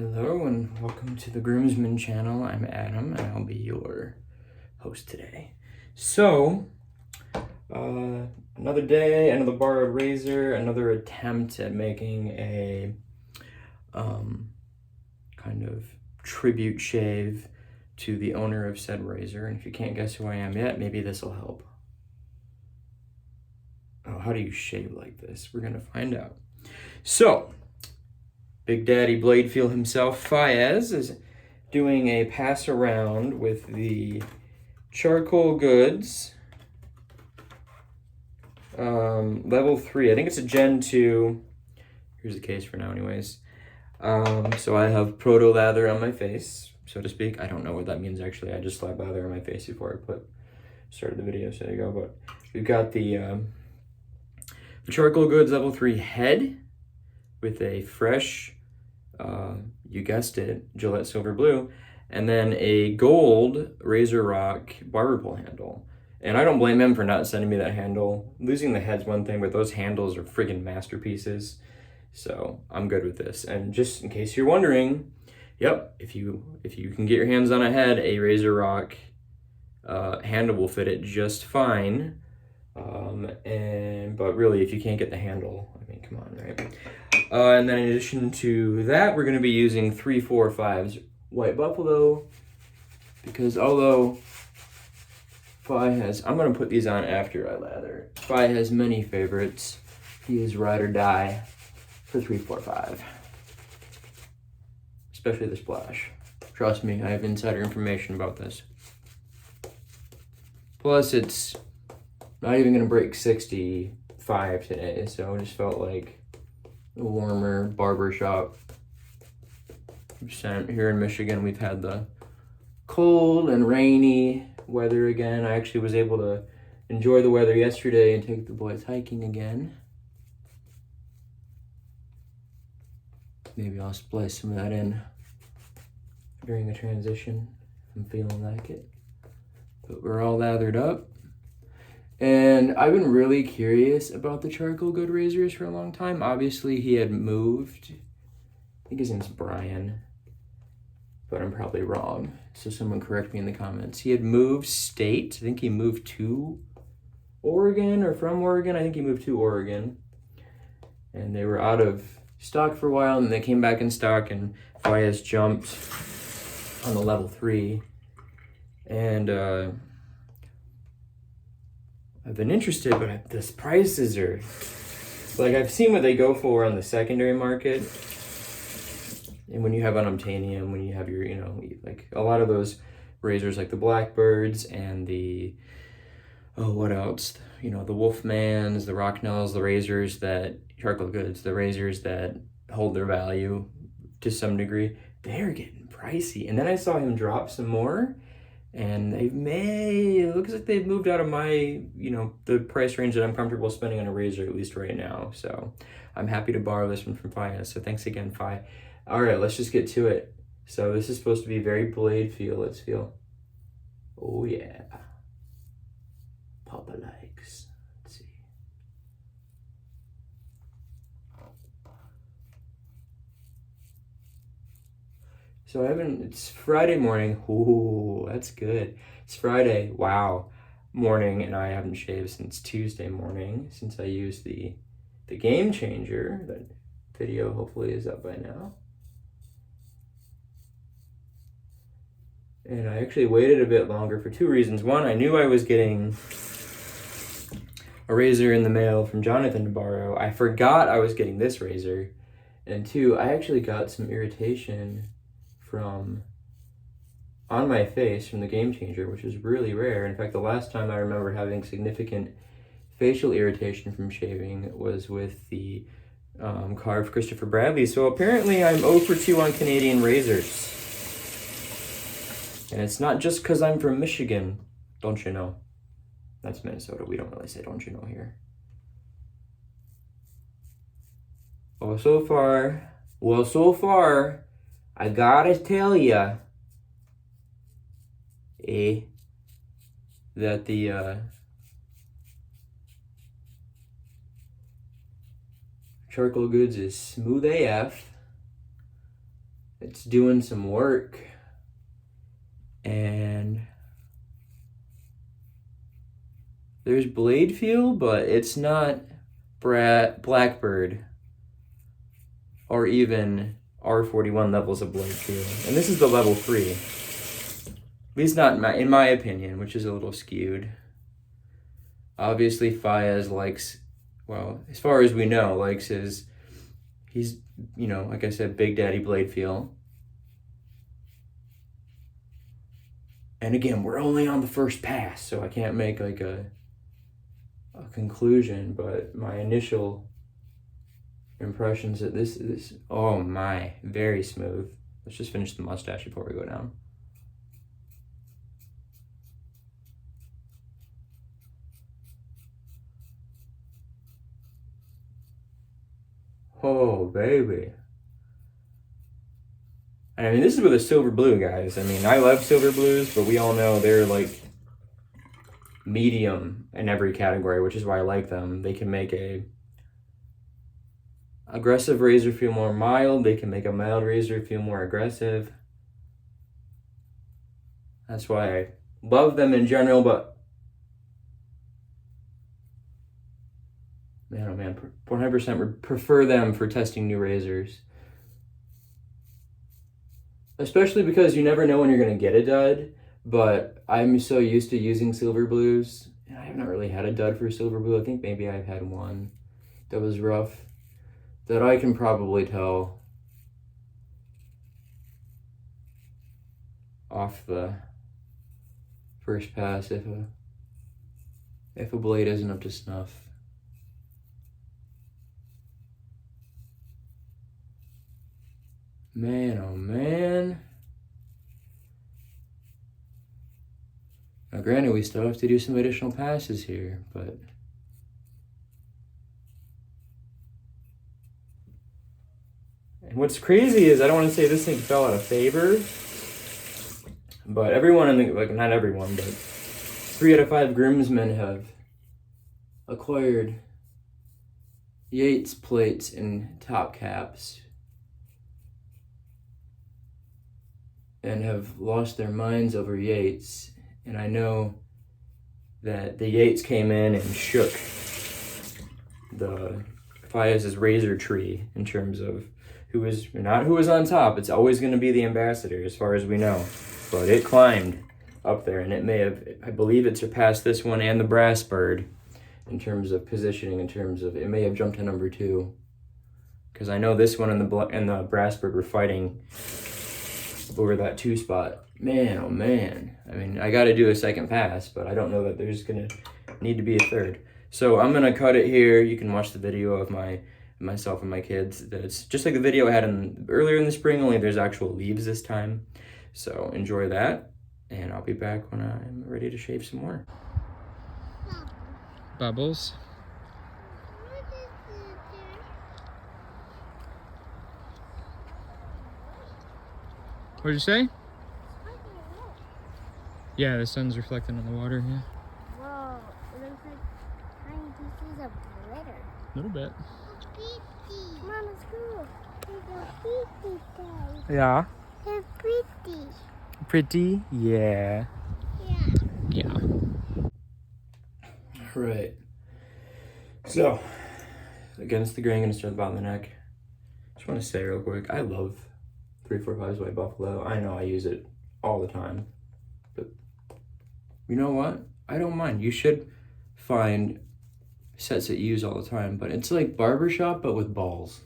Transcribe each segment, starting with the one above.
Hello and welcome to the GroomsMen channel. I'm Adam and I'll be your host today. So, another day, another borrowed razor, another attempt at making a kind of tribute shave to the owner of said razor. And if you can't guess who I am yet, maybe this will help. Oh, how do you shave like this? We're gonna find out. So, Big Daddy Bladefeel himself, Fayiz, is doing a pass around with the Charcoal Goods level 3. I think it's a Gen 2. Here's the case for now anyways. So I have proto lather on my face, so to speak. I don't know what that means actually. I just slapped lather on my face before I started the video, so there you go. But we've got the Charcoal Goods level 3 head with a fresh, you guessed it, Gillette Silver Blue, and then a gold Razor Rock barber pole handle. And I don't blame him for not sending me that handle. Losing the head's one thing, but those handles are friggin' masterpieces. So I'm good with this. And just in case you're wondering, yep, if you can get your hands on a head, a Razor Rock handle will fit it just fine. But really, if you can't get the handle, I mean, come on, right? And then in addition to that, we're going to be using 345's White Buffalo, because although Fi has, I'm going to put these on after I lather. Fi has many favorites. He is ride or die for 345, especially the splash. Trust me, I have insider information about this. Plus, it's not even going to break 65 today, so I just felt like a warmer barbershop scent. Here in Michigan, we've had the cold and rainy weather again. I actually was able to enjoy the weather yesterday and take the boys hiking again. Maybe I'll splice some of that in during the transition. I'm feeling like it. But we're all lathered up. And I've been really curious about the Charcoal Good razors for a long time. Obviously, he had moved. I think his name's Brian, but I'm probably wrong. So someone correct me in the comments. He had moved state. I think he moved to Oregon or from Oregon. I think he moved to Oregon. And they were out of stock for a while, and they came back in stock, and Fayiz jumped on the level 3. And I've been interested, but the prices are, like, I've seen what they go for on the secondary market. And when you have unobtainium, when you have your, like a lot of those razors, like the Blackbirds and the, what else? The Wolfmans, the Rocknells, the razors that, Charcoal Goods, the razors that hold their value to some degree, they're getting pricey. And then I saw him drop some more. And it looks like they've moved out of my, the price range that I'm comfortable spending on a razor, at least right now. So I'm happy to borrow this one from Fi. So thanks again, Fi. All right, let's just get to it. So this is supposed to be very blade feel. Let's feel. Oh, yeah. Papa likes. Let's see. So it's Friday morning. Ooh, that's good. It's Friday, wow, morning, and I haven't shaved since Tuesday morning, since I used the Game Changer. That video hopefully is up by now. And I actually waited a bit longer for 2 reasons. One, I knew I was getting a razor in the mail from Jonathan to borrow. I forgot I was getting this razor. And 2, I actually got some irritation on my face from the Game Changer, which is really rare. In fact, the last time I remember having significant facial irritation from shaving was with the carved Christopher Bradley. So apparently I'm 0 for 2 on Canadian razors. And it's not just because I'm from Michigan, don't you know? That's Minnesota. We don't really say don't you know here. Well, so far, I gotta tell ya, that the Charcoal Goods is smooth AF, it's doing some work. And there's blade feel, but it's not Blackbird or even R41 levels of blade feel. And this is the level 3. At least not in my opinion, which is a little skewed. Obviously, Fayiz likes, well, as far as we know, likes he's, you know, like I said, Big Daddy blade feel. And again, we're only on the first pass, so I can't make like a conclusion, but my initial impressions that this, oh my, very smooth. Let's just finish the mustache before we go down. Oh, baby. I mean, this is with a silver blue, guys. I mean, I love silver blues, but we all know they're like medium in every category, which is why I like them. They can make a aggressive razor feel more mild. They can make a mild razor feel more aggressive. That's why I love them in general, but man, oh man, 100% prefer them for testing new razors. Especially because you never know when you're going to get a dud, but I'm so used to using silver blues. And I have not really had a dud for silver blue. I think maybe I've had one that was rough, that I can probably tell off the first pass if a blade isn't up to snuff. Man, oh man. Now granted, we still have to do some additional passes here, but and what's crazy is, I don't want to say this thing fell out of favor, but everyone in the, like, not everyone, but 3 out of 5 groomsmen have acquired Yates plates and top caps and have lost their minds over Yates. And I know that the Yates came in and shook the Fayiz's razor tree in terms of who was on top. It's always going to be the ambassador, as far as we know. But it climbed up there, and it may have, I believe it surpassed this one and the brass bird in terms of positioning, in terms of, it may have jumped to number 2. Because I know this one and the brass bird were fighting over that 2 spot. Man, oh man. I mean, I got to do a second pass, but I don't know that there's going to need to be a third. So I'm going to cut it here. You can watch the video of myself and my kids. That's just like the video I had earlier in the spring, only there's actual leaves this time. So enjoy that, and I'll be back when I'm ready to shave some more. Bubbles. What'd you say? Yeah, the sun's reflecting on the water, yeah. Whoa, it looks like tiny pieces of glitter. A little bit. Mom, it's cool. They're pretty, guys. Yeah. They're pretty. Pretty? Yeah. Yeah. Yeah. Right. So, against the grain, I'm going to start at the bottom of the neck. Just want to say real quick, I love 345's White Buffalo. I know I use it all the time. But you know what? I don't mind. You should find sets that you use all the time. But it's like barbershop, but with balls.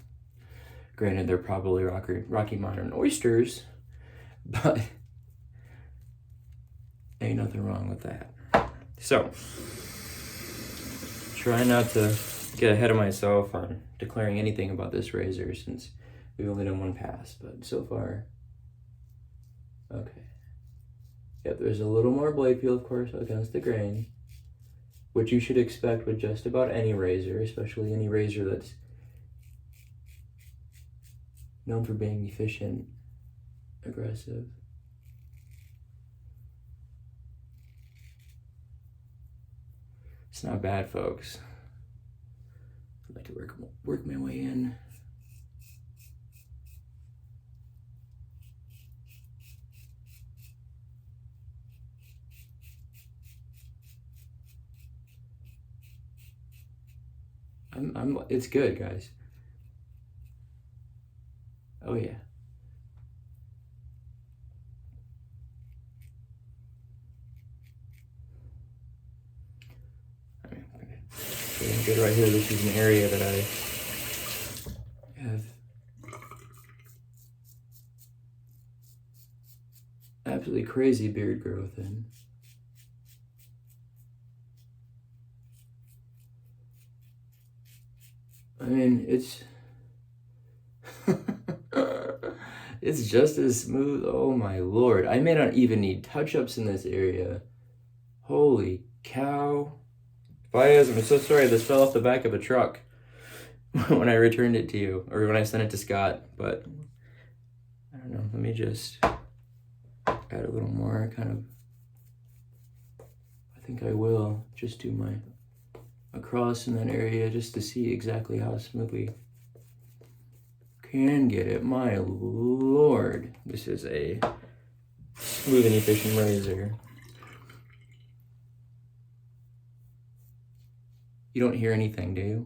Granted, they're probably Rocky Mountain oysters. But ain't nothing wrong with that. So, try not to get ahead of myself on declaring anything about this razor since we've only done one pass, but so far, okay. Yep, there's a little more blade feel, of course, against the grain, which you should expect with just about any razor, especially any razor that's known for being efficient, aggressive. It's not bad, folks. I'd like to work my way in. It's good, guys. Oh yeah. Feeling good right here. This is an area that I have absolutely crazy beard growth in. I mean, it's it's just as smooth. Oh my lord. I may not even need touch-ups in this area. Holy cow. Fayiz, I'm so sorry this fell off the back of a truck when I returned it to you, or when I sent it to Scott, but I don't know, let me just add a little more, kind of, I think I will just do my across in that area just to see exactly how smooth we can get it. My lord, this is a smooth and efficient razor. You don't hear anything, do you?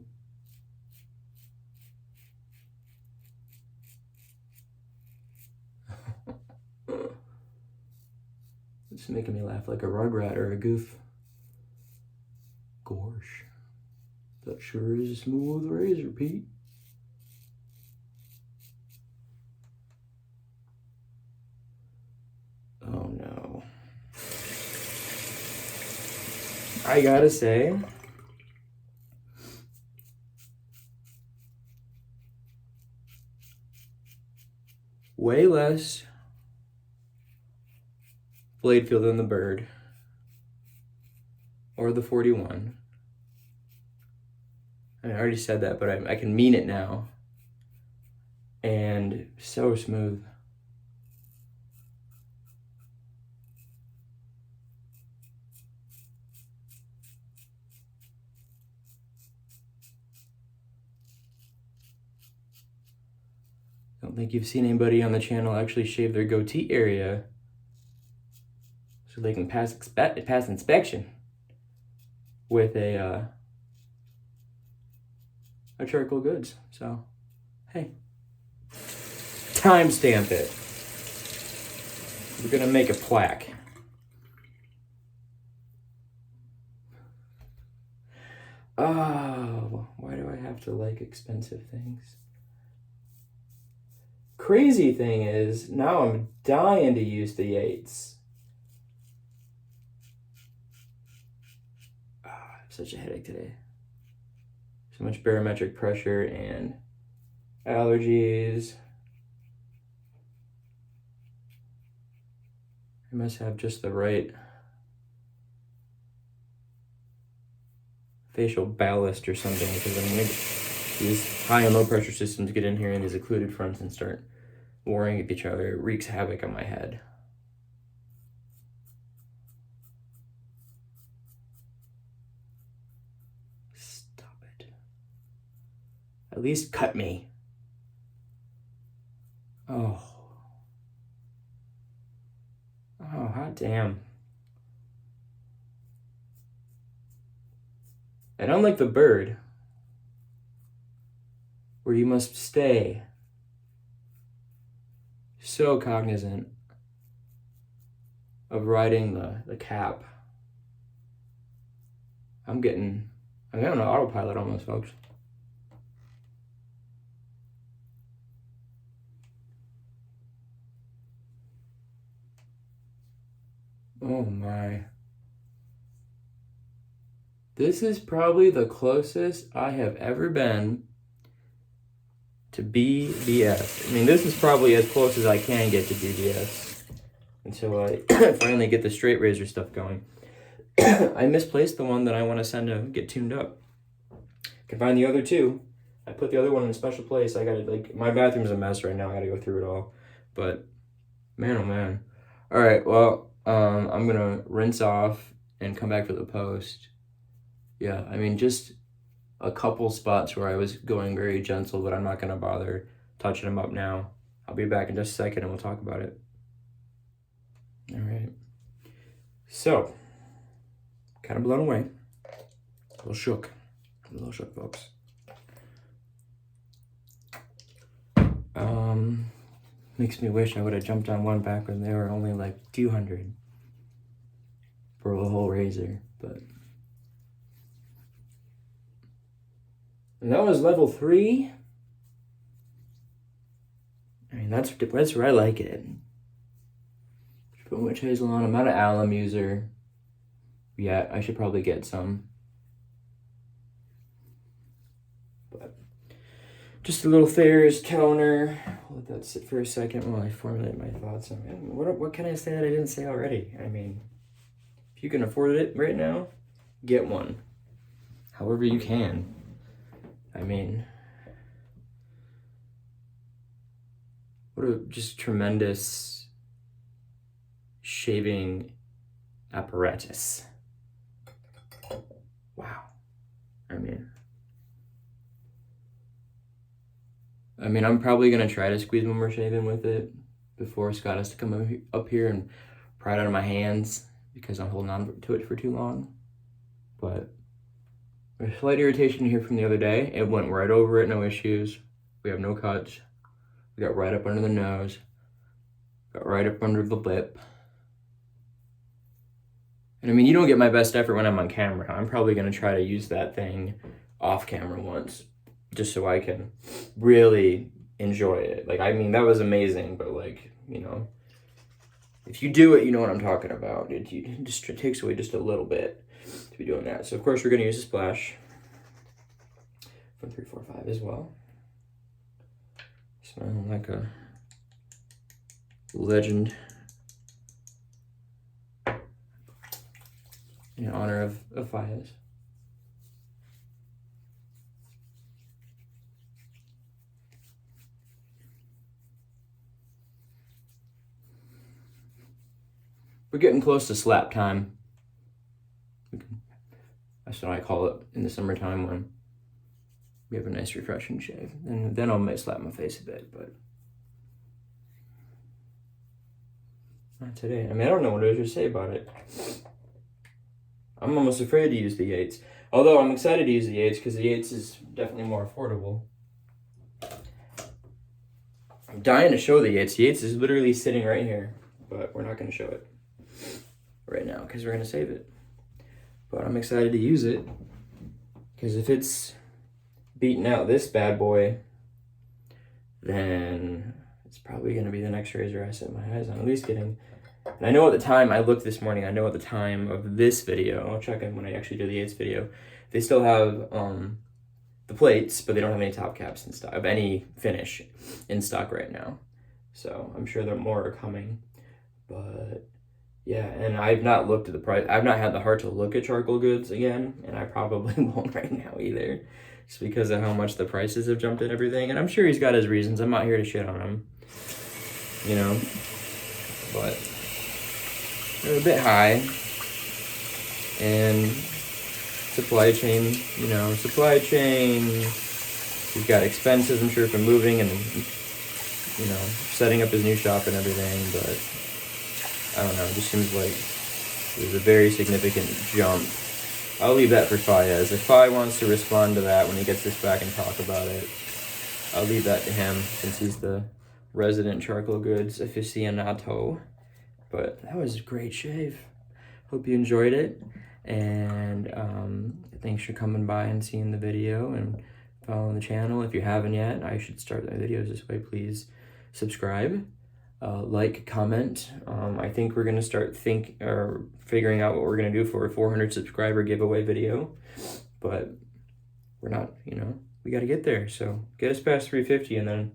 It's making me laugh like a rugrat or a goof. Gosh, that sure is a smooth razor, Pete. Oh no. I gotta say, way less blade feel than the Bird or the 41. I already said that, but I can mean it now. And so smooth. I don't think you've seen anybody on the channel actually shave their goatee area so they can pass inspection with a charcoal goods. So, hey, timestamp it. We're gonna make a plaque. Oh, why do I have to like expensive things? Crazy thing is, now I'm dying to use the Yates. I have such a headache today. So much barometric pressure and allergies. I must have just the right facial ballast or something, because I'm gonna these high and low pressure systems get in here and these occluded fronts and start warring with each other. It wreaks havoc on my head. Stop it. At least cut me. Oh. Oh, hot damn. And unlike the Bird, where you must stay so cognizant of riding the cap, I'm on autopilot almost, folks. Oh my. This is probably the closest I have ever been to BBS. I mean, this is probably as close as I can get to BBS until I finally get the straight razor stuff going. I misplaced the one that I want to send to get tuned up. Can find the other two. I put the other one in a special place. I gotta, like, my bathroom's a mess right now. I gotta go through it all. But, man, oh man. All right, well, I'm gonna rinse off and come back for the post. Yeah, I mean, just a couple spots where I was going very gentle, but I'm not gonna bother touching them up now. I'll be back in just a second and we'll talk about it. All right. So, kind of blown away. A little shook, folks. Makes me wish I would have jumped on one back when they were only like 200 for a whole razor, but. And that was level 3. I mean, that's where I like it. Just put witch hazel on. I'm not an alum user yet. I should probably get some. But just a little Thayer's toner. I'll let that sit for a second while I formulate my thoughts on it. What can I say that I didn't say already? I mean, if you can afford it right now, get one. However you can. I mean, what a just tremendous shaving apparatus. Wow. I mean, I'm probably going to try to squeeze one more shave-in with it before Scott has to come up here and pry it out of my hands because I'm holding on to it for too long. But a slight irritation here from the other day. It went right over it, no issues. We have no cuts. We got right up under the nose. Got right up under the lip. And I mean, you don't get my best effort when I'm on camera. I'm probably going to try to use that thing off camera once, just so I can really enjoy it. Like, I mean, that was amazing, but like, you know, if you do it, you know what I'm talking about. It takes away just a little bit to be doing that. So of course we're going to use a splash from 345 as well. Smelling like a legend in honor of Fayiz. We're getting close to slap time. That's what I call it in the summertime when we have a nice refreshing shave. And then I might slap my face a bit, but not today. I mean, I don't know what I should say about it. I'm almost afraid to use the Yates. Although I'm excited to use the Yates because the Yates is definitely more affordable. I'm dying to show the Yates. The Yates is literally sitting right here, but we're not going to show it right now because we're going to save it. But I'm excited to use it because if it's beating out this bad boy, then it's probably going to be the next razor I set my eyes on. At least getting, and I know at the time, I looked this morning, I know at the time of this video, I'll check in when I actually do the Yates video, they still have the plates, but they don't have any top caps in stock, of any finish in stock right now. So I'm sure that more are coming, but yeah, and I've not looked at the price. I've not had the heart to look at charcoal goods again, and I probably won't right now either, just because of how much the prices have jumped and everything. And I'm sure he's got his reasons. I'm not here to shit on him, you know, but they're a bit high. And supply chain, he's got expenses, I'm sure, for moving and, you know, setting up his new shop and everything, but I don't know, it just seems like it was a very significant jump. I'll leave that for Fayiz. If Fayiz wants to respond to that when he gets this back and talk about it, I'll leave that to him since he's the resident charcoal goods aficionado. But that was a great shave. Hope you enjoyed it. And thanks for coming by and seeing the video and following the channel. If you haven't yet, I should start my videos this way. Please subscribe. Like, comment. I think we're gonna start figuring out what we're gonna do for a 400 subscriber giveaway video, but we're not, you know, we got to get there. So get us past 350 and then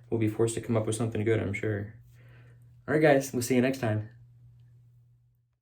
we'll be forced to come up with something good, I'm sure. All right, guys, we'll see you next time.